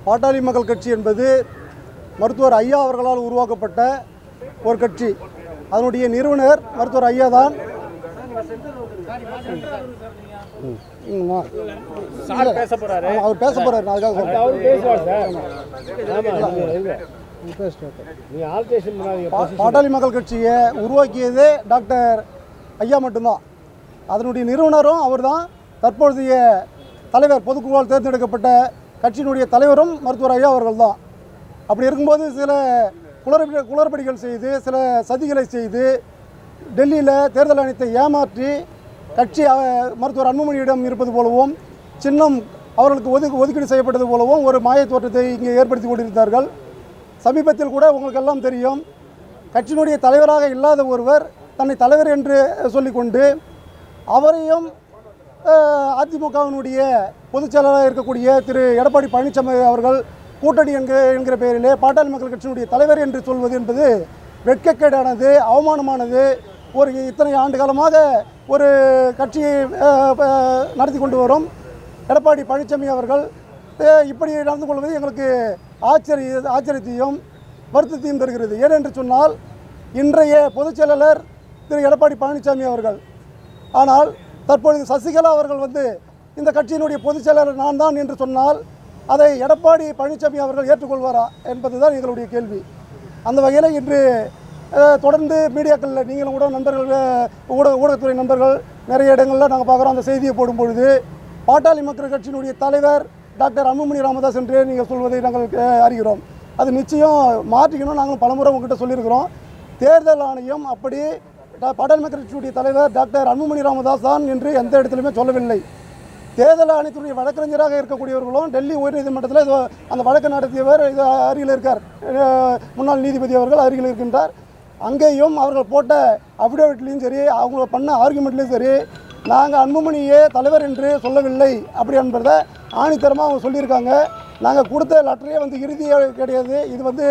பாட்டாளி மக்கள் கட்சி என்பது மருத்துவர் ஐயா அவர்களால் உருவாக்கப்பட்ட ஒரு கட்சி. அதனுடைய நிறுவனர் மருத்துவர் ஐயா தான். அவர் பேச போறாரு. பாட்டாளி மக்கள் கட்சியை உருவாக்கியதே டாக்டர் ஐயா மட்டும்தான். அதனுடைய நிறுவனரும் அவர் தான். தற்போதைய தலைவர், பொதுக்குழுவால் தேர்ந்தெடுக்கப்பட்ட கட்சியினுடைய தலைவரும் மருத்துவர் ஐயா அவர்கள் தான். அப்படி இருக்கும்போது சில குளறுபடிகள் செய்து, சில சதிகளை செய்து, டெல்லியில் தேர்தல் ஆணையத்தை ஏமாற்றி கட்சி மருத்துவர் அன்புமணியிடம் இருப்பது போலவும், சின்னம் அவர்களுக்கு ஒதுக்கீடு செய்யப்பட்டது போலவும் ஒரு மாய தோற்றத்தை இங்கே ஏற்படுத்தி கொண்டிருந்தார்கள். சமீபத்தில் கூட உங்களுக்கெல்லாம் தெரியும், கட்சியினுடைய தலைவராக இல்லாத ஒருவர் தன்னை தலைவர் என்று சொல்லிக்கொண்டு அவரையும் அதிமுகவினுடைய பொதுச் செயலாளராக இருக்கக்கூடிய திரு எடப்பாடி பழனிசாமி அவர்கள் கூட்டணி என்கிற பெயரிலே பாட்டாளி மக்கள் கட்சியினுடைய தலைவர் என்று சொல்வது என்பது வெட்கக்கேடானது, அவமானமானது. ஒரு இத்தனை ஆண்டு காலமாக ஒரு கட்சியை நடத்தி கொண்டு வரும் எடப்பாடி பழனிசாமி அவர்கள் இப்படி நடந்து கொள்வது எங்களுக்கு ஆச்சரியத்தையும் வருத்தத்தையும் தருகிறது. ஏனென்று சொன்னால், இன்றைய பொதுச் செயலாளர் திரு எடப்பாடி பழனிசாமி அவர்கள், ஆனால் தற்பொழுது சசிகலா அவர்கள் இந்த கட்சியினுடைய பொதுச் செயலாளர் நான் தான் என்று சொன்னால் அதை எடப்பாடி பழனிசாமி அவர்கள் ஏற்றுக்கொள்வாரா என்பதுதான் எங்களுடைய கேள்வி. அந்த வகையில் இன்று தொடர்ந்து மீடியாக்களில் நீங்களும் கூட நண்பர்கள், ஊடகத்துறை நண்பர்கள் நிறைய இடங்களில் நாங்கள் பார்க்குறோம். அந்த செய்தியை போடும் பொழுது பாட்டாளி மக்கள் கட்சியினுடைய தலைவர் டாக்டர் அன்புமணி ராமதாஸ் என்று நீங்கள் சொல்வதை நாங்கள் அறிகிறோம். அது நிச்சயம் மாற்றிக்கணும். நாங்கள் பலமுறை உங்ககிட்ட சொல்லியிருக்கிறோம். தேர்தல் ஆணையம் அப்படி பாட்டாளி மக்கள் கட்சியுடைய தலைவர் டாக்டர் அன்புமணி ராமதாஸ் தான் என்று எந்த இடத்துலையுமே சொல்லவில்லை. தேர்தல் ஆணையத்தினுடைய வழக்கறிஞராக இருக்கக்கூடியவர்களும் டெல்லி உயர்நீதிமன்றத்தில் அந்த வழக்கு நடத்தியவர் இது அருகில் இருக்கார், முன்னாள் நீதிபதி அவர்கள் அருகில் இருக்கின்றார். அங்கேயும் அவர்கள் போட்ட அஃபிடேவிட்லேயும் சரி, அவங்க பண்ண ஆர்குமெண்ட்லேயும் சரி, நாங்கள் அன்புமணியே தலைவர் என்று சொல்லவில்லை அப்படி என்பதை ஆணித்தரமாக அவங்க சொல்லியிருக்காங்க. நாங்கள் கொடுத்த லெட்டரே இறுதியாக கிடையாது. இது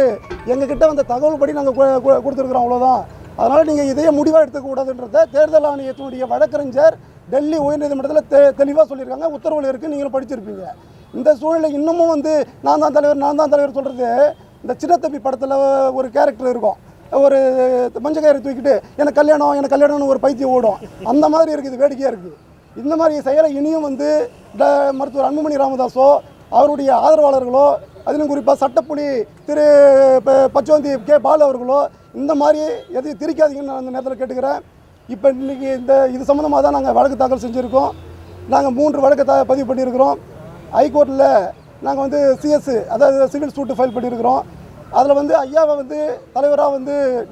எங்ககிட்ட தகவல் படி நாங்கள் கொடுத்துருக்குறோம், அவ்வளோதான். அதனால் நீங்கள் இதையே முடிவாக எடுத்துக்கூடாதுன்றதை தேர்தல் ஆணையத்தினுடைய வழக்கறிஞர் டெல்லி உயர்நீதிமன்றத்தில் தெளிவாக சொல்லியிருக்காங்க. உத்தரவில் இருக்குது, நீங்களும் படிச்சிருப்பீங்க. இந்த சூழ்நிலை இன்னமும் நான் தான் தலைவர் சொல்கிறது, இந்த சின்னத்தம்பி படத்தில் ஒரு கேரக்டர் இருக்கும், ஒரு மஞ்சக்கயிறு தூக்கிட்டு எனக்கு கல்யாணம்னு ஒரு பைத்தியம் ஓடும். அந்த மாதிரி இருக்குது, வேடிக்கையாக இருக்குது. இந்த மாதிரி செயலை இனியும் மருத்துவர் அன்புமணி ராமதாஸோ அவருடைய ஆதரவாளர்களோ, அதிலும் குறிப்பாக சட்டப்புலி திரு பச்சோந்தி கே பாலு அவர்களோ இந்த மாதிரி எதையும் திரிக்காதீங்கன்னு நான் அந்த நேரத்தில் கேட்டுக்கிறேன். இப்போ இன்றைக்கி இது சம்மந்தமாக தான் நாங்கள் வழக்கு தாக்கல் செஞ்சுருக்கோம். நாங்கள் 3 வழக்கு பதிவு பண்ணியிருக்கிறோம். ஹைகோர்ட்டில் நாங்கள் சிஎஸ், அதாவது சிவில் சூட்டு ஃபைல் பண்ணியிருக்கிறோம். அதில் ஐயாவை தலைவராக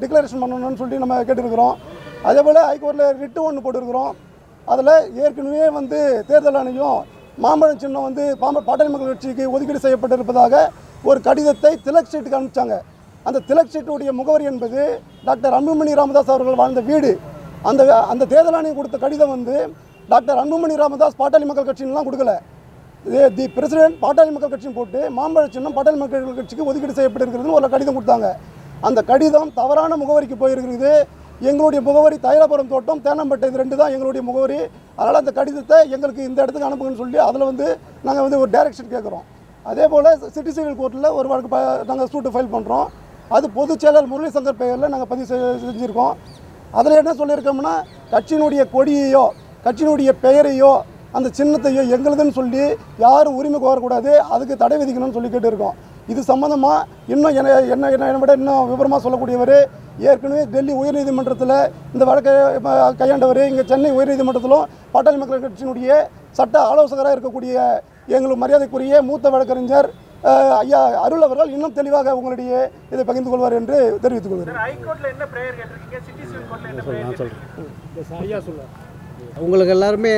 டிக்ளரேஷன் பண்ணணும்னு சொல்லி நம்ம கேட்டிருக்கிறோம். அதே போல் ஹைகோர்ட்டில் ரிட்டு ஒன்று போட்டிருக்கிறோம். அதில் ஏற்கனவே தேர்தல் ஆணையம் மாம்பழம் சின்னம் பாட்டாளி மக்கள் கட்சிக்கு ஒதுக்கீடு செய்யப்பட்டிருப்பதாக ஒரு கடிதத்தை திலக் ஸ்ட்ரீட்டுக்கு அனுப்பிச்சாங்க. அந்த திலக் ஸ்ட்ரீட்டுடைய முகவரி என்பது டாக்டர் அன்புமணி ராமதாஸ் அவர்கள் வாழ்ந்த வீடு. அந்த தேர்தல் ஆணையம் கொடுத்த கடிதம் டாக்டர் அன்புமணி ராமதாஸ் பாட்டாளி மக்கள் கட்சின்லாம் கொடுக்கல. தி பிரசிடென்ட் பாட்டாளி மக்கள் கட்சின்னு போட்டு மாம்பழ சின்னம் பாட்டாளி மக்கள் கட்சிக்கு ஒதுக்கீடு செய்யப்பட்டிருக்கிறதுன்னு ஒரு கடிதம் கொடுத்தாங்க. அந்த கடிதம் தவறான முகவரிக்கு போயிருக்கிறது. எங்களுடைய முகவரி தைலாபுரம் தோட்டம், தேனம்பட்டை, இது 2 தான் எங்களுடைய முகவரி. அதனால் அந்த கடிதத்தை எங்களுக்கு இந்த இடத்துக்கு அனுப்புங்கன்னு சொல்லி அதில் நாங்கள் ஒரு டைரக்ஷன் கேட்குறோம். அதே போல் சிட்டி சிவில் கோர்ட்டில் ஒரு வழக்கு நாங்கள் சூட்டு ஃபைல் பண்ணுறோம். அது பொதுச் செயலர் முரளி சங்கர் பெயரில் நாங்கள் பதிவு செஞ்சுருக்கோம். அதில் என்ன சொல்லியிருக்கோம்னா, கட்சியினுடைய கொடியையோ கட்சியினுடைய பெயரையோ அந்த சின்னத்தையோ எங்களுதுன்னு சொல்லி யாரும் உரிமை கோரக்கூடாது, அதுக்கு தடை விதிக்கணும்னு சொல்லி கேட்டுருக்கோம். இது சம்மந்தமாக இன்னும் என்னை விட இன்னும் விவரமாக சொல்லக்கூடியவர் ஏற்கனவே டெல்லி உயர்நீதிமன்றத்தில் இந்த வழக்கை கையாண்டவர். இங்கே சென்னை உயர்நீதிமன்றத்திலும் பாட்டாளி மக்கள் கட்சியினுடைய சட்ட ஆலோசகராக இருக்கக்கூடிய எங்களுக்கு மரியாதைக்குரிய மூத்த வழக்கறிஞர் ஐயா அருள் அவர்கள் இன்னும் தெளிவாக உங்களுடைய இதை பகிர்ந்து கொள்வார் என்று தெரிவித்துக் கொள்கிறேன். உங்களுக்கு எல்லாருமே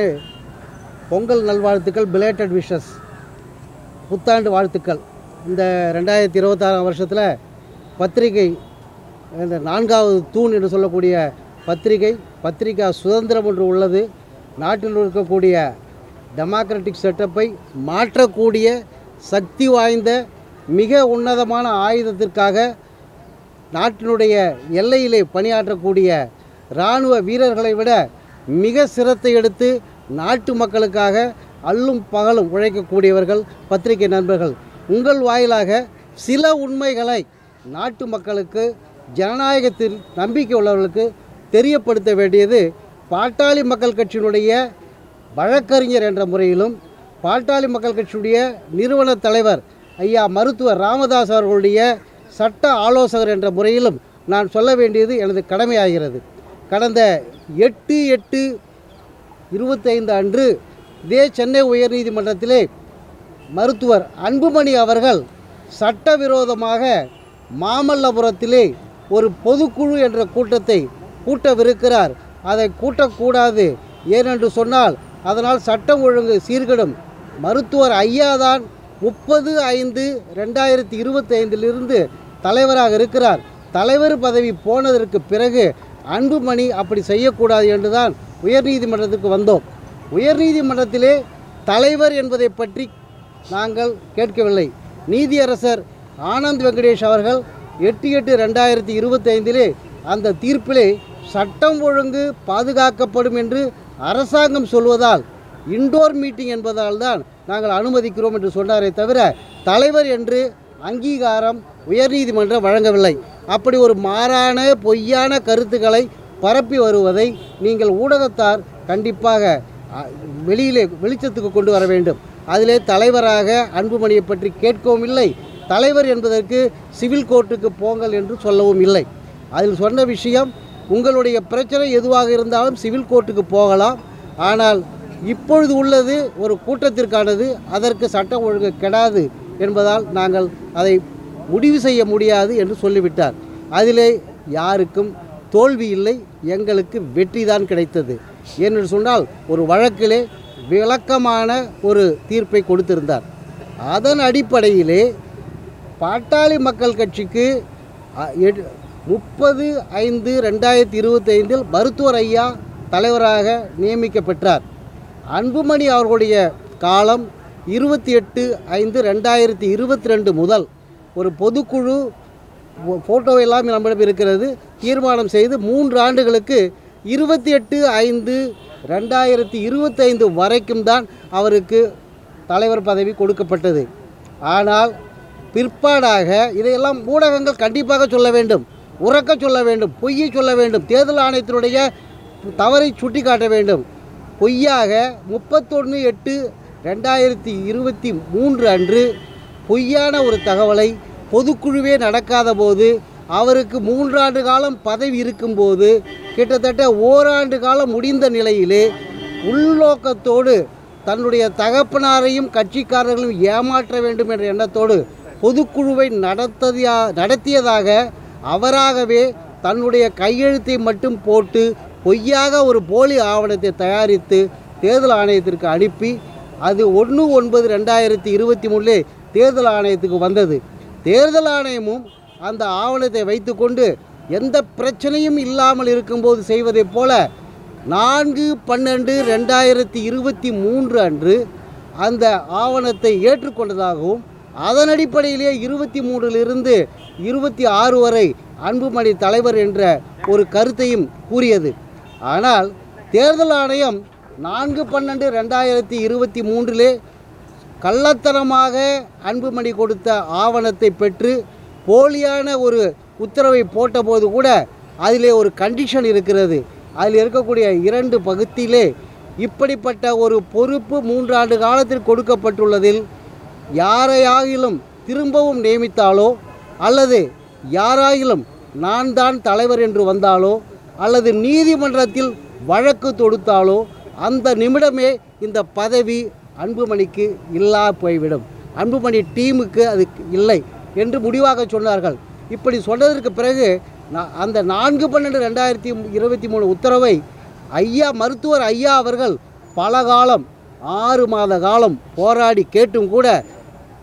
பொங்கல் நல்வாழ்த்துக்கள், பிலேட்டட் விஷஸ், புத்தாண்டு வாழ்த்துக்கள். இந்த 2026 வருஷத்தில் பத்திரிகை, இந்த 4வது தூண் என்று சொல்லக்கூடிய பத்திரிகா சுதந்திரம் ஒன்று உள்ளது. நாட்டில் இருக்கக்கூடிய டெமோக்ராட்டிக் செட்டப்பை மாற்றக்கூடிய சக்தி வாய்ந்த மிக உன்னதமான ஆயுதத்திற்காக நாட்டினுடைய எல்லையிலே பணியாற்றக்கூடிய இராணுவ வீரர்களை விட மிக சிரத்தை எடுத்து நாட்டு மக்களுக்காக அல்லும் பகலும் உழைக்கக்கூடியவர்கள் பத்திரிகை நண்பர்கள். உங்கள் வாயிலாக சில உண்மைகளை நாட்டு மக்களுக்கு, ஜனநாயகத்தில் நம்பிக்கை உள்ளவர்களுக்கு தெரியப்படுத்த வேண்டியது பாட்டாளி மக்கள் கட்சியினுடைய வழக்கறிஞர் என்ற முறையிலும், பாட்டாளி மக்கள் கட்சியுடைய நிறுவன தலைவர் ஐயா மருத்துவர் ராமதாஸ் அவர்களுடைய சட்ட ஆலோசகர் என்ற முறையிலும் நான் சொல்ல வேண்டியது எனது கடமையாகிறது. கடந்த 8/8/25 அன்று இதே சென்னை உயர்நீதிமன்றத்திலே மருத்துவர் அன்புமணி அவர்கள் சட்டவிரோதமாக மாமல்லபுரத்திலே ஒரு பொதுக்குழு என்ற கூட்டத்தை கூட்டவிருக்கிறார். அதை கூட்டக்கூடாது, ஏனென்று சொன்னால் அதனால் சட்டம் ஒழுங்கு சீர்கெடும். மருத்துவர் ஐயாதான் 30/5/2025 தலைவராக இருக்கிறார். தலைவர் பதவி போனதற்கு பிறகு அன்புமணி அப்படி செய்யக்கூடாது என்றுதான் உயர்நீதிமன்றத்துக்கு வந்தோம். உயர்நீதிமன்றத்திலே தலைவர் என்பதை பற்றி நாங்கள் கேட்கவில்லை. நீதியரசர் ஆனந்த் வெங்கடேஷ் அவர்கள் 8/8/2025 அந்த தீர்ப்பிலே சட்டம் ஒழுங்கு பாதுகாக்கப்படும் என்று அரசாங்கம் சொல்வதால் இண்டோர் மீட்டிங் என்பதால் தான் நாங்கள் அனுமதிக்கிறோம் என்று சொன்னாரே தவிர தலைவர் என்று அங்கீகாரம் உயர்நீதிமன்றம் வழங்கவில்லை. அப்படி ஒரு மாறான பொய்யான கருத்துக்களை பரப்பி வருவதை நீங்கள் ஊடகத்தார் கண்டிப்பாக வெளிச்சத்துக்கு கொண்டு வர வேண்டும். அதிலே தலைவராக அன்புமணியை பற்றி கேட்கவும் இல்லை, தலைவர் என்பதற்கு சிவில் கோர்ட்டுக்கு போங்கள் என்று சொல்லவும் இல்லை. அதில் சொன்ன விஷயம், உங்களுடைய பிரச்சனை எதுவாக இருந்தாலும் சிவில் கோர்ட்டுக்கு போகலாம், ஆனால் இப்பொழுது உள்ளது ஒரு கூட்டத்திற்கானது, அதற்கு சட்டம் ஒழுங்கு கெடாது என்பதால் நாங்கள் அதை முடிவு செய்ய முடியாது என்று சொல்லிவிட்டார். அதிலே யாருக்கும் தோல்வி இல்லை, எங்களுக்கு வெற்றி தான் கிடைத்தது. என்று சொன்னால் ஒரு வழக்கிலே விளக்கமான ஒரு தீர்ப்பை கொடுத்திருந்தார். அதன் அடிப்படையிலே பாட்டாளி மக்கள் கட்சிக்கு 30/5/2025 மருத்துவர் ஐயா தலைவராக நியமிக்கப்பெற்றார். அன்புமணி அவர்களுடைய காலம் 28/5/2022 முதல் ஒரு பொதுக்குழு ஃபோட்டோவெல்லாம் நம்மிடம் இருக்கிறது, தீர்மானம் செய்து 3 ஆண்டுகளுக்கு 28/5/2025 வரைக்கும் தான் அவருக்கு தலைவர் பதவி கொடுக்கப்பட்டது. ஆனால் பிற்பாடாக இதையெல்லாம் ஊடகங்கள் கண்டிப்பாக சொல்ல வேண்டும், உறக்க சொல்ல வேண்டும், பொய்யை சொல்ல வேண்டும், தேர்தல் ஆணையத்தினுடைய தவறை சுட்டி காட்ட வேண்டும். பொய்யாக 31/8/2023 அன்று பொய்யான ஒரு தகவலை பொதுக்குழுவே நடக்காத போது, அவருக்கு 3 ஆண்டு காலம் பதவி இருக்கும்போது, கிட்டத்தட்ட ஓராண்டு காலம் முடிந்த நிலையிலே உள்நோக்கத்தோடு தன்னுடைய தகப்பனாரையும் கட்சிக்காரர்களையும் ஏமாற்ற வேண்டும் என்ற எண்ணத்தோடு பொதுக்குழுவை நடத்தியதாக அவராகவே தன்னுடைய கையெழுத்தை மட்டும் போட்டு பொய்யாக ஒரு போலி ஆவணத்தை தயாரித்து தேர்தல் ஆணையத்திற்கு அனுப்பி, அது 1/9/2023 தேர்தல் ஆணையத்துக்கு வந்தது. தேர்தல் ஆணையமும் அந்த ஆவணத்தை வைத்துக்கொண்டு எந்த பிரச்சனையும் இல்லாமல் இருக்கும்போது செய்வதைப் போல 4/12/2023 அன்று அந்த ஆவணத்தை ஏற்றுக்கொண்டதாகவும், அதன் அடிப்படையிலே 23 26 வரை அன்புமணி தலைவர் என்ற ஒரு கருத்தையும் கூறியது. ஆனால் தேர்தல் ஆணையம் 4/12/2023 கள்ளத்தனமாக அன்புமணி கொடுத்த ஆவணத்தை பெற்று போலியான ஒரு உத்தரவை போட்டபோது கூட அதிலே ஒரு கண்டிஷன் இருக்கிறது. அதில் இருக்கக்கூடிய 2 பகுதியிலே இப்படிப்பட்ட ஒரு பொறுப்பு 3 ஆண்டு காலத்தில் கொடுக்கப்பட்டுள்ளதில் யாரையாகிலும் திரும்பவும் நியமித்தாலோ, அல்லது யாராயிலும் நான் தான் தலைவர் என்று வந்தாலோ, அல்லது நீதிமன்றத்தில் வழக்கு தொடுத்தாலோ, அந்த நிமிடமே இந்த பதவி அன்புமணிக்கு இல்லா போய்விடும், அன்புமணி டீமுக்கு அது இல்லை என்று முடிவாக சொன்னார்கள். இப்படி சொன்னதற்கு பிறகு அந்த 4/12/2023 உத்தரவை மருத்துவர் ஐயா அவர்கள் பல காலம் 6 மாத காலம் போராடி கேட்டும் கூட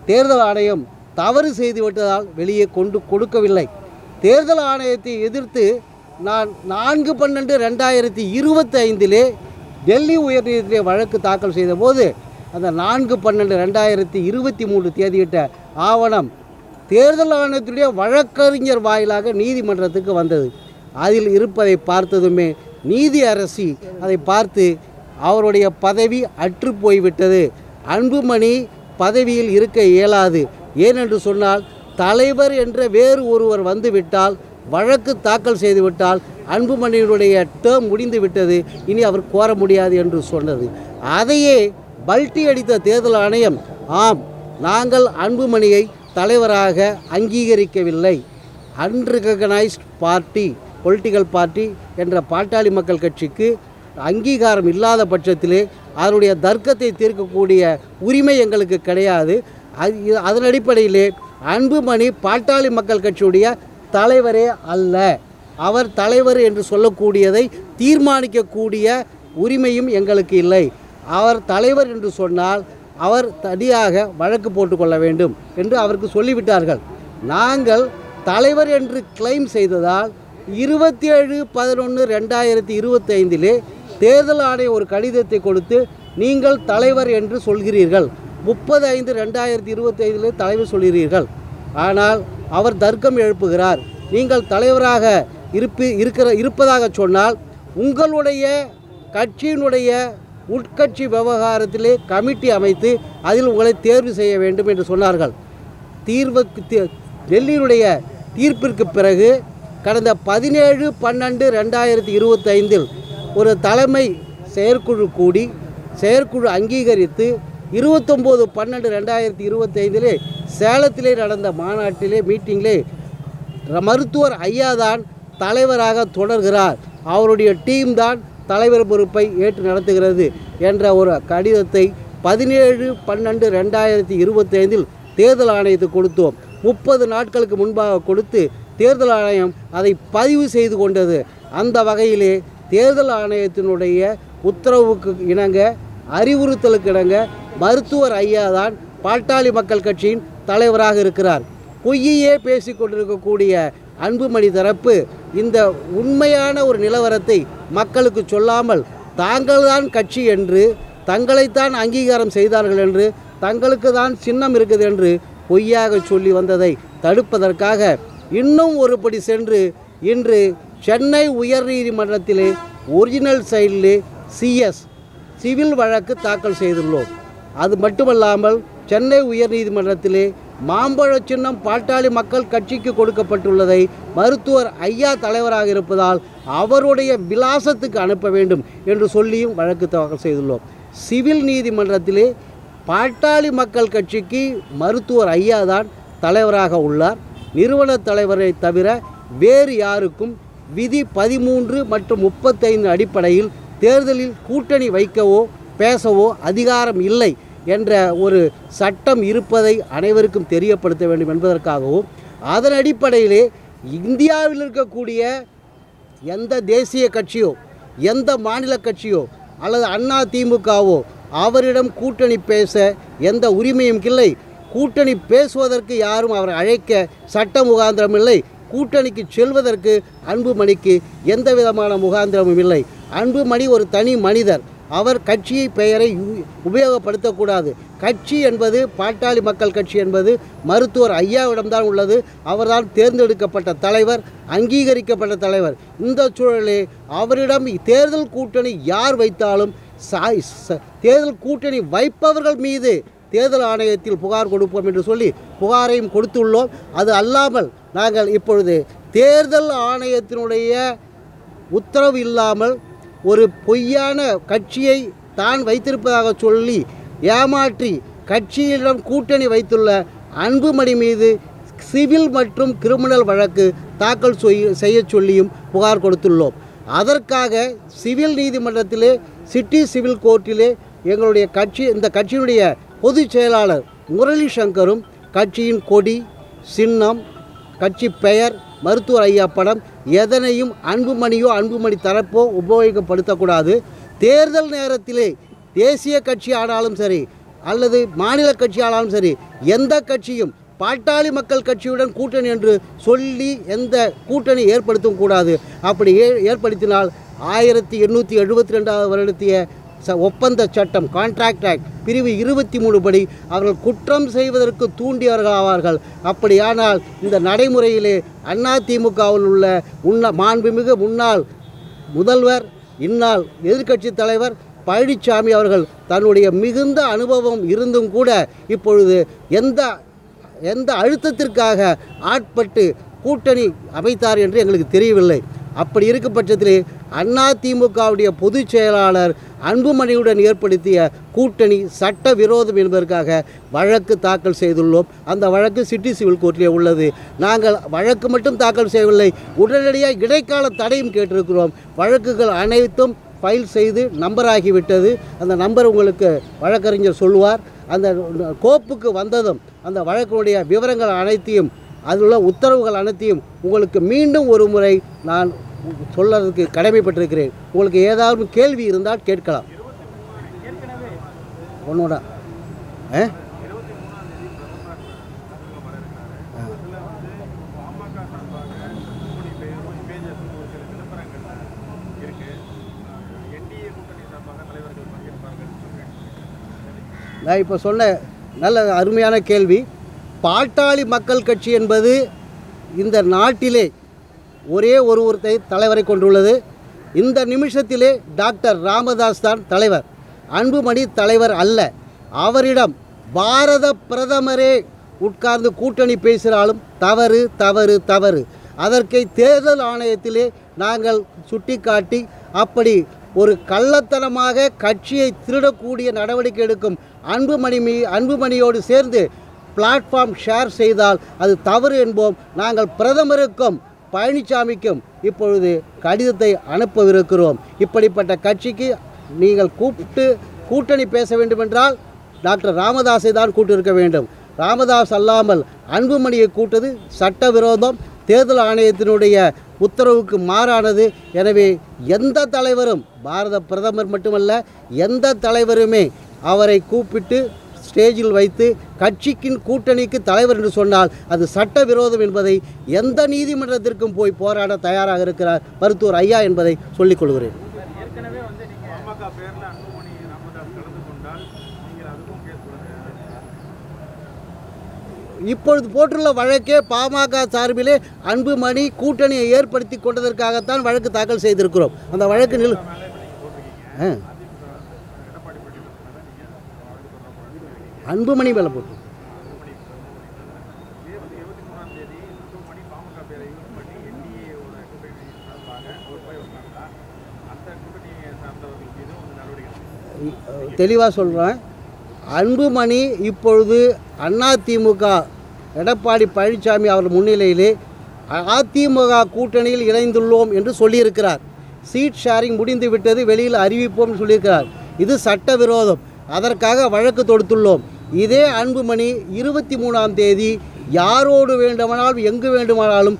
தேர்தல் ஆணையம் தவறு செய்துவிட்டதால் வெளியே கொடுக்கவில்லை. தேர்தல் ஆணையத்தை எதிர்த்து நான் 4/12/2025 டெல்லி உயர்நீதிமன்றத்திலே வழக்கு தாக்கல் செய்தபோது அந்த 4/12/2023 தேதியிட்ட ஆவணம் தேர்தல் ஆணையத்துடைய வழக்கறிஞர் வாயிலாக நீதிமன்றத்துக்கு வந்தது. அதில் இருப்பதை பார்த்ததுமே நீதி அரசி அதை பார்த்து அவருடைய பதவி அற்று போய்விட்டது, அன்புமணி பதவியில் இருக்க இயலாது, ஏனென்று சொன்னால் தலைவர் என்ற வேறு ஒருவர் வந்துவிட்டால், வழக்கு தாக்கல் செய்துவிட்டால் அன்புமணியினுடைய டேர்ம் முடிந்து விட்டது, இனி அவர் கோர முடியாது என்று சொன்னது. அதையே பல்ட்டி அடித்த தேர்தல் ஆணையம், ஆம், நாங்கள் அன்புமணியை தலைவராக அங்கீகரிக்கவில்லை, அன்ரிகக்னைஸ்ட் பார்ட்டி, பொலிட்டிக்கல் பார்ட்டி என்ற பாட்டாளி மக்கள் கட்சிக்கு அங்கீகாரம் இல்லாத பட்சத்திலே அதனுடைய தர்க்கத்தை தீர்க்கக்கூடிய உரிமை எங்களுக்கு கிடையாது. அதன் அடிப்படையிலே அன்புமணி பாட்டாளி மக்கள் கட்சியுடைய தலைவரே அல்ல, அவர் தலைவர் என்று சொல்லக்கூடியதை தீர்மானிக்கக்கூடிய உரிமையும் எங்களுக்கு இல்லை. அவர் தலைவர் என்று சொன்னால் அவர் தனியாக வழக்கு போட்டுக்கொள்ள வேண்டும் என்று அவருக்கு சொல்லிவிட்டார்கள். நாங்கள் தலைவர் என்று கிளைம் செய்ததால் 27/11/2025 தேர்தல் ஆணையம் ஒரு கடிதத்தை கொடுத்து, நீங்கள் தலைவர் என்று சொல்கிறீர்கள், 30/5/2025 தலைவர் சொல்கிறீர்கள், ஆனால் அவர் தர்க்கம் எழுப்புகிறார், நீங்கள் தலைவராக இருப்பதாக சொன்னால் உங்களுடைய கட்சியினுடைய உட்கட்சி விவகாரத்திலே கமிட்டி அமைத்து அதில் உங்களை தேர்வு செய்ய வேண்டும் என்று சொன்னார்கள். டெல்லியினுடைய தீர்ப்பிற்கு பிறகு கடந்த 17/12/2025 ஒரு தலைமை செயற்குழு கூடி செயற்குழு அங்கீகரித்து 29/12/2025 சேலத்திலே நடந்த மாநாட்டிலே மீட்டிங்கிலே மருத்துவர் ஐயா தான் தலைவராக தொடர்கிறார், அவருடைய டீம் தான் தலைவர் பொறுப்பை ஏற்று நடத்துகிறது என்ற ஒரு கடிதத்தை 17/12/2025 தேர்தல் ஆணையத்துக்கு கொடுத்தோம். 30 நாட்களுக்கு முன்பாக கொடுத்து தேர்தல் ஆணையம் அதை பதிவு செய்து கொண்டது. அந்த வகையிலே தேர்தல் ஆணையத்தினுடைய உத்தரவுக்கு இணங்க, அறிவுறுத்தலுக்கு இணங்க மருத்துவர் ஐயா தான் பாட்டாளி மக்கள் கட்சியின் தலைவராக இருக்கிறார். பொய்யே பேசி கொண்டிருக்கக்கூடிய அன்புமணி தரப்பு இந்த உண்மையான ஒரு நிலவரத்தை மக்களுக்கு சொல்லாமல், தாங்கள்தான் கட்சி என்று, தங்களைத்தான் அங்கீகாரம் செய்தார்கள் என்று, தங்களுக்கு தான் சின்னம் இருக்குது என்று பொய்யாக சொல்லி வந்ததை தடுப்பதற்காக இன்னும் ஒருபடி சென்று இன்று சென்னை உயர்நீதிமன்றத்திலே ஒரிஜினல் சைடிலே சிவில் வழக்கு தாக்கல் செய்துள்ளோம். அது மட்டுமல்லாமல் சென்னை உயர்நீதிமன்றத்திலே மாம்பழ சின்னம் பாட்டாளி மக்கள் கட்சிக்கு கொடுக்கப்பட்டுள்ளதை மருத்துவர் ஐயா தலைவராக இருப்பதால் அவருடைய விலாசத்துக்கு அனுப்ப வேண்டும் என்று சொல்லியும் வழக்கு தாக்கல் செய்துள்ளோம். சிவில் நீதிமன்றத்திலே பாட்டாளி மக்கள் கட்சிக்கு மருத்துவர் ஐயா தான் தலைவராக உள்ளார். நிறுவன தலைவரை தவிர வேறு யாருக்கும் விதி 13 மற்றும் 35 அடிப்படையில் தேர்தலில் கூட்டணி வைக்கவோ பேசவோ அதிகாரம் இல்லை என்ற ஒரு சட்டம் இருப்பதை அனைவருக்கும் தெரியப்படுத்த வேண்டும் என்பதற்காகவும், அதன் அடிப்படையிலே இந்தியாவில் இருக்கக்கூடிய எந்த தேசிய கட்சியோ, எந்த மாநில கட்சியோ அல்லது அண்ணா திமுகவோ அவரிடம் கூட்டணி பேச எந்த உரிமையும் இல்லை. கூட்டணி பேசுவதற்கு யாரும் அவரை அழைக்க சட்ட முகாந்திரம் இல்லை. கூட்டணிக்கு செல்வதற்கு அன்புமணிக்கு எந்த விதமான முகாந்திரமும் இல்லை. அன்புமணி ஒரு தனி மனிதர். அவர் கட்சி பெயரை உபயோகப்படுத்தக்கூடாது. கட்சி என்பது பாட்டாளி மக்கள் கட்சி என்பது மருத்துவர் ஐயாவிடம்தான் உள்ளது. அவர்தான் தேர்ந்தெடுக்கப்பட்ட தலைவர், அங்கீகரிக்கப்பட்ட தலைவர். இந்த சூழலே அவரிடம் தேர்தல் கூட்டணி யார் வைத்தாலும் தேர்தல் கூட்டணி வைப்பவர்கள் மீது தேர்தல் ஆணையத்தில் புகார் கொடுப்போம் என்று சொல்லி புகாரையும் கொடுத்துள்ளோம். அது அல்லாமல் நாங்கள் இப்பொழுது தேர்தல் ஆணையத்தினுடைய உத்தரவு இல்லாமல் ஒரு பொய்யான கட்சியை தான் வைத்திருப்பதாக சொல்லி ஏமாற்றி கட்சியிடம் கூட்டணி வைத்துள்ள அன்புமணி மீது சிவில் மற்றும் கிரிமினல் வழக்கு தாக்கல் செய்ய சொல்லியும் புகார் கொடுத்துள்ளோம். அதற்காக சிவில் நீதிமன்றத்திலே, சிட்டி சிவில் கோர்ட்டிலே எங்களுடைய இந்த கட்சியினுடைய பொதுச் செயலாளர் முரளி சங்கரும் கட்சியின் கொடி, சின்னம், கட்சி பெயர், மருத்துவர் ஐயா படம் எதனையும் அன்புமணியோ அன்புமணி தரப்போ உபயோகப்படுத்தக்கூடாது. தேர்தல் நேரத்திலே தேசிய கட்சி ஆனாலும் சரி அல்லது மாநில கட்சி ஆனாலும் சரி, எந்த கட்சியும் பாட்டாளி மக்கள் கட்சியுடன் கூட்டணி என்று சொல்லி எந்த கூட்டணி ஏற்படுத்தவும் கூடாது. அப்படி ஏற்படுத்தினால் 1872 வருடத்திய ஒப்பந்த சட்டம், கான்ட்ராக்ட் ஆக்ட் பிரிவு 23 படி அவர்கள் குற்றம் செய்வதற்கு தூண்டியவர்கள் ஆவார்கள். அப்படியானால் இந்த நடைமுறையிலே அதிமுகவில் உள்ள மாண்புமிகு முன்னாள் முதல்வர், இந்நாள் எதிர்க்கட்சி தலைவர் பழனிசாமி அவர்கள் தன்னுடைய மிகுந்த அனுபவம் இருந்தும் கூட இப்பொழுது எந்த எந்த அழுத்தத்திற்காக ஆட்பட்டு கூட்டணி அமைத்தார் என்று எங்களுக்கு தெரியவில்லை. அப்படி இருக்கும் பட்சத்தில் அதிமுகவுடைய பொதுச் செயலாளர் அன்புமணியுடன் ஏற்படுத்திய கூட்டணி சட்ட விரோதம் என்பதற்காக வழக்கு தாக்கல் செய்துள்ளோம். அந்த வழக்கு சிட்டி சிவில் கோர்ட்டிலே உள்ளது. நாங்கள் வழக்கு மட்டும் தாக்கல் செய்யவில்லை, உடனடியாக இடைக்கால தடையும் கேட்டிருக்கிறோம். வழக்குகள் அனைத்தும் ஃபைல் செய்து நம்பராகிவிட்டது. அந்த நம்பர் உங்களுக்கு வழக்கறிஞர் சொல்லுவார். அந்த கோப்புக்கு வந்ததும் அந்த வழக்கினுடைய விவரங்கள் அனைத்தையும் அதில் உள்ள உத்தரவுகள் அனைத்தையும் உங்களுக்கு மீண்டும் ஒரு முறை நான் சொல்றதுக்கு கடமைப்பட்டிருக்கிறேன். உங்களுக்கு ஏதாவது கேள்வி இருந்தால் கேட்கலாம். ஒன்றோட நான் இப்போ சொன்ன நல்ல அருமையான கேள்வி. பாட்டாளி மக்கள் கட்சி என்பது இந்த நாட்டிலே ஒரே ஒருவரை தலைவரை கொண்டுள்ளது. இந்த நிமிஷத்திலே டாக்டர் ராமதாஸ் தான் தலைவர், அன்புமணி தலைவர் அல்ல. அவரிடம் பாரத பிரதமரே உட்கார்ந்து கூட்டணி பேசினாலும் தவறு தவறு தவறு. அதற்கை தேர்தல் ஆணையத்திலே நாங்கள் சுட்டிக்காட்டி அப்படி ஒரு கள்ளத்தனமாக கட்சியை திருடக்கூடிய நடவடிக்கை எடுக்கும் அன்புமணியோடு சேர்ந்து பிளாட்ஃபார்ம் ஷேர் செய்தால் அது தவறு என்போம். நாங்கள் பிரதமருக்கும் பழனிசாமிக்கும் இப்பொழுது கடிதத்தை அனுப்பவிருக்கிறோம். இப்படிப்பட்ட கட்சிக்கு நீங்கள் கூப்பிட்டு கூட்டணி பேச வேண்டுமென்றால் டாக்டர் ராமதாஸை தான் கூட்டிருக்க வேண்டும். ராமதாஸ் அல்லாமல் அன்புமணியை கூட்டது சட்டவிரோதம், தேர்தல் ஆணையத்தினுடைய உத்தரவுக்கு மாறானது. எனவே எந்த தலைவரும், பாரத பிரதமர் மட்டுமல்ல எந்த தலைவருமே அவரை கூப்பிட்டு ஸ்டேஜில் வைத்து கட்சிக்கின் கூட்டணிக்கு தலைவர் என்று சொன்னால் அது சட்டவிரோதம் என்பதை எந்த நீதிமன்றத்திற்கும் போய் போராட தயாராக இருக்கிறார் மருத்துவர் ஐயா என்பதை சொல்லிக் கொள்கிறேன். இப்பொழுது போட்டுள்ள வழக்கே பாமக சார்பிலே அன்புமணி கூட்டணியை ஏற்படுத்தி கொண்டதற்காகத்தான் வழக்கு தாக்கல் செய்திருக்கிறோம். அந்த வழக்கு அன்புமணி மேலே போட்டு தெளிவாக சொல்கிறேன். அன்புமணி இப்பொழுது அதிமுக எடப்பாடி பழனிசாமி அவர் முன்னிலையிலே அதிமுக கூட்டணியில் இணைந்துள்ளோம் என்று சொல்லியிருக்கிறார். சீட் ஷேரிங் முடிந்து விட்டது, வெளியில் அறிவிப்போம் சொல்லியிருக்கிறார். இது சட்டவிரோதம். அதற்காக வழக்கு தொடுத்துள்ளோம். இதே அன்புமணி 23ஆம் தேதி யாரோடு வேண்டுமானாலும் எங்கு வேண்டுமானாலும்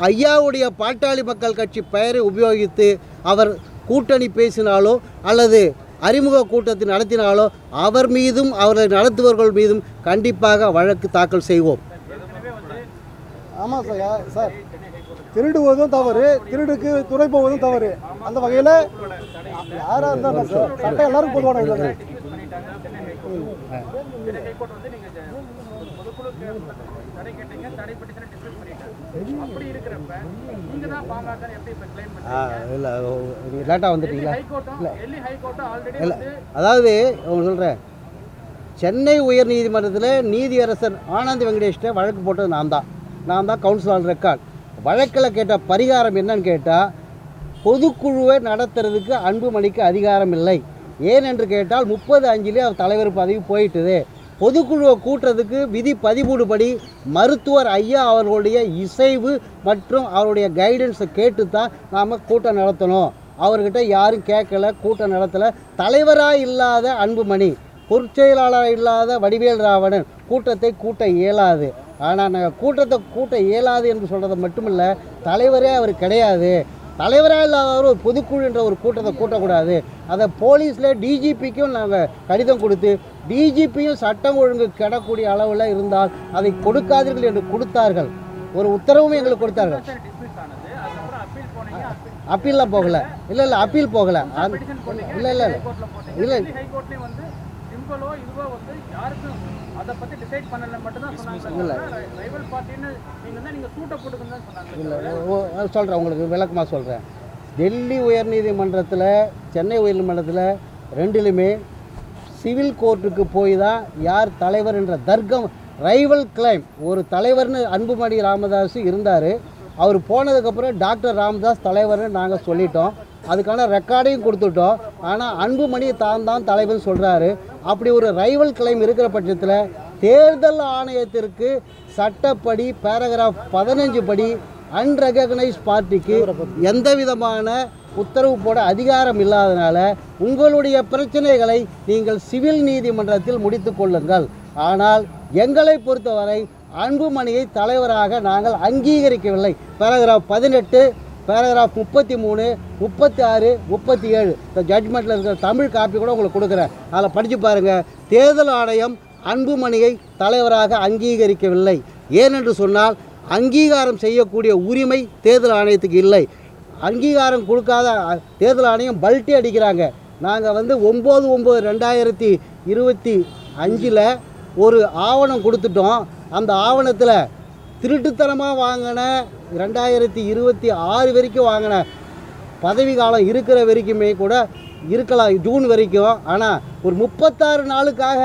ஐயாவுடைய பாட்டாளி மக்கள் கட்சி பெயரை உபயோகித்து அவர் கூட்டணி பேசினாலோ அல்லது அறிமுக கூட்டத்தை நடத்தினாலோ அவர் மீதும் அவரை நடத்துபவர்கள் மீதும் கண்டிப்பாக வழக்கு தாக்கல் செய்வோம். ஆமாம் சார், திருடுவதும் தவறு, திருடுக்கு துணை போவதும் தவறு. அந்த வகையில் யாராக இருந்தாலும் சார் சட்டம் எல்லாரும் பொதுவான இல்லை. இல்லை லேட்டாக வந்துட்டீங்களா? இல்லை அதாவது அவங்க சொல்கிறேன், சென்னை உயர்நீதிமன்றத்தில் நீதியரசர் ஆனந்த் வெங்கடேஷ்ட வழக்கு போட்டது நான் தான் கவுன்சில் ஆன் ரெக்கார்ட். வழக்கில் கேட்ட பரிகாரம் என்னன்னு கேட்டால், பொதுக்குழுவை நடத்துறதுக்கு அன்புமணிக்கு அதிகாரம் இல்லை. ஏனென்று கேட்டால் 30/5 அவர் தலைவர் பதவி போயிட்டுது. பொதுக்குழுவை கூட்டுறதுக்கு விதி 13 படி மருத்துவர் ஐயா அவர்களுடைய இசைவு மற்றும் அவருடைய கைடன்ஸை கேட்டு தான் நாம் கூட்டம் நடத்தணும். அவர்கிட்ட யாரும் கேட்கல, கூட்டம் நடத்தலை. தலைவராக இல்லாத அன்புமணி, பொருட்செயலாளராக இல்லாத வடிவேல் ராவணன் கூட்டத்தை கூட்ட இயலாது. ஆனால் நாங்கள் கூட்டத்தை கூட்ட இயலாது என்று சொல்கிறது மட்டுமில்லை, தலைவரே அவர் கிடையாது. தலைவராக இல்லாதவர் ஒரு பொதுக்குழு என்ற ஒரு கூட்டத்தை கூட்டக்கூடாது. அதை போலீஸில் டிஜிபிக்கும் நாங்கள் கடிதம் கொடுத்து, டிஜிபியும் சட்டம் ஒழுங்கு கிடக்கூடிய அளவில் இருந்தால் அதை கொடுக்காதீர்கள் என்று கொடுத்தார்கள். ஒரு உத்தரவும் எங்களுக்கு கொடுத்தார்கள். அப்பீல்லாம் போகலை. இல்லை அப்பீல் போகலை. இல்லை இல்லை இல்லை சொல்கிறேன், உங்களுக்கு விளக்கமாக சொல்கிறேன். டெல்லி உயர்நீதிமன்றத்தில், சென்னை உயர்நீதிமன்றத்தில் ரெண்டிலுமே சிவில் கோர்ட்டுக்கு போய் தான் யார் தலைவர் என்ற தர்க்கம் ரைவல் கிளைம் ஒரு தலைவர்னு அன்புமணி ராமதாஸ் இருந்தார். அவர் போனதுக்கப்புறம் டாக்டர் ராமதாஸ் தலைவர்னு நாங்கள் சொல்லிட்டோம். அதுக்கான ரெக்கார்டையும் கொடுத்துட்டோம். ஆனால் அன்புமணி தான் தலைவர்னு சொல்கிறாரு. அப்படி ஒரு ரைவல் கிளைம் இருக்கிற பட்சத்தில் தேர்தல் ஆணையத்திற்கு சட்டப்படி பேராகிராஃப் 15 படி அன்ரெகனைஸ் பார்ட்டிக்கு எந்த விதமான உத்தரவு போட அதிகாரம் இல்லாதனால உங்களுடைய பிரச்சனைகளை நீங்கள் சிவில் நீதிமன்றத்தில் முடித்து கொள்ளுங்கள். ஆனால் எங்களை பொறுத்தவரை அன்புமணியை தலைவராக நாங்கள் அங்கீகரிக்கவில்லை. பேராகிராஃப் 18, பேராகிராஃப் 33, 36, 37 இந்த ஜட்ஜ்மெண்ட்டில் இருக்கிற தமிழ் காப்பி கூட உங்களுக்கு கொடுக்குறேன். அதில் படித்து பாருங்கள். தேர்தல் ஆணையம் அன்புமணியை தலைவராக அங்கீகரிக்கவில்லை. ஏனென்று சொன்னால் அங்கீகாரம் செய்யக்கூடிய உரிமை தேர்தல் ஆணையத்துக்கு இல்லை. அங்கீகாரம் கொடுக்காத தேர்தல் ஆணையம் பல்ட்டி அடிக்கிறாங்க. நாங்கள் 9/9/2025 ஒரு ஆவணம் கொடுத்துட்டோம். அந்த ஆவணத்தில் திருட்டுத்தனமாக வாங்கின 2026 வரைக்கும் வாங்கின பதவி காலம் இருக்கிற வரைக்குமே கூட இருக்கலாம், ஜூன் வரைக்கும். ஆனால் ஒரு 36 நாளுக்காக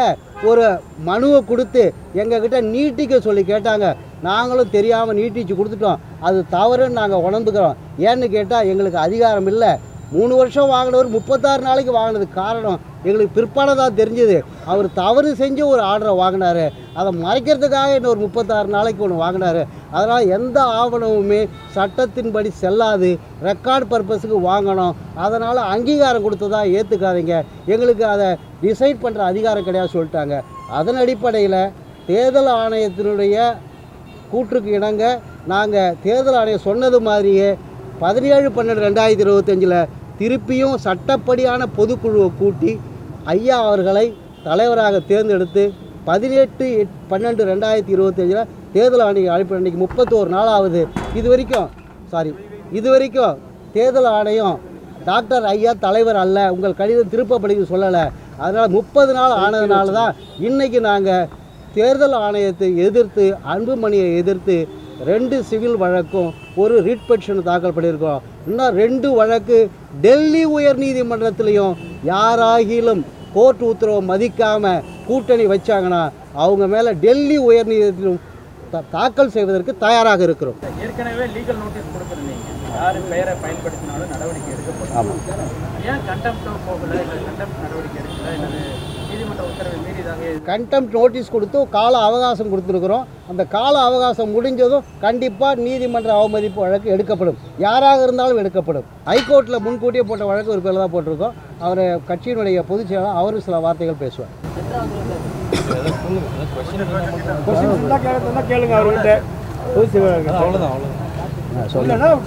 ஒரு மனுவை கொடுத்து எங்ககிட்ட நீட்டிக்க சொல்லி கேட்டாங்க. நாங்களும் தெரியாமல் நீட்டிச்சு கொடுத்துட்டோம். அது தவறுன்னு நாங்கள் உணர்ந்துக்கிறோம். ஏன்னு கேட்டால் எங்களுக்கு அதிகாரம் இல்லை. 3 வருஷம் வாங்கினவர் 36 நாளைக்கு வாங்கினதுக்கு காரணம் எங்களுக்கு பிற்பாடு தான் தெரிஞ்சது. அவர் தவறு செஞ்சு ஒரு ஆர்டரை வாங்கினார். அதை மறைக்கிறதுக்காக இன்னொரு 36 நாளைக்கு ஒன்று வாங்கினார். அதனால் எந்த ஆவணமுமே சட்டத்தின்படி செல்லாது. ரெக்கார்ட் பர்பஸுக்கு வாங்கணும். அதனால் அங்கீகாரம் கொடுத்ததா ஏற்றுக்காதீங்க. எங்களுக்கு அதை டிசைட் பண்ணுற அதிகாரம் கிடையாது சொல்லிட்டாங்க. அதன் அடிப்படையில் தேர்தல் ஆணையத்தினுடைய கூற்றுக்கு இணங்க நாங்கள் தேர்தல் ஆணையம் சொன்னது மாதிரியே 17/12/2025 திருப்பியும் சட்டப்படியான பொதுக்குழுவை கூட்டி ஐயா அவர்களை தலைவராக தேர்ந்தெடுத்து 18/12/2025 தேர்தல் ஆணையம் அழைப்பு அன்றைக்கி 31 நாள் ஆகுது. இது வரைக்கும் தேர்தல் ஆணையம் டாக்டர் ஐயா தலைவர் அல்ல, உங்கள் கடிதம் திருப்பப்படுகிறது சொல்லலை. அதனால் 30 நாள் ஆனதுனால தான் இன்றைக்கி நாங்கள் தேர்தல் ஆணையத்தை எதிர்த்து அன்புமணியை எதிர்த்து 2 சிவில் வழக்கும் ஒரு ரிட் பெட்டிஷன் தாக்கல் பண்ணியிருக்கோம். இன்னும் 2 வழக்கு டெல்லி உயர்நீதிமன்றத்திலையும் யாராகிலும் கோர்ட் உத்தரவை மதிக்காமல் கூட்டணி வச்சாங்கன்னா அவங்க மேலே டெல்லி உயர்நீதிமன்றத்திலும் தாக்கல் செய்வதற்கு தயாராக இருக்கிறோம். ஏற்கனவே லீகல் நோட்டீஸ் கொடுத்துருந்தீங்க, யார் பெயரை பயன்படுத்தினாலும் நடவடிக்கை எடுக்கப்படும். ஆமாம். ஏன் கண்டெம்ட் போகல, இல்லை கண்டெம்ட் நடவடிக்கை எடுக்கல, இல்லை நீதிமன்ற உத்தரவை மீறிதாங்க? கண்டெம்ட் நோட்டீஸ் கொடுத்து கால அவகாசம் கொடுத்துருக்குறோம். அந்த கால அவகாசம் முடிஞ்சதும் கண்டிப்பாக நீதிமன்ற அவமதிப்பு வழக்கு எடுக்கப்படும். யாராக இருந்தாலும் எடுக்கப்படும். ஹைகோர்ட்டில் முன்கூட்டியே போட்ட வழக்கு ஒரு பேரில் தான் போட்டிருக்கோம். அவர் கட்சியினுடைய பொதுச் செயலாளர் அவரும் சில வார்த்தைகள் பேசுவார். கேளுங்க அவர்கிட்ட. அவ்வளோதான்.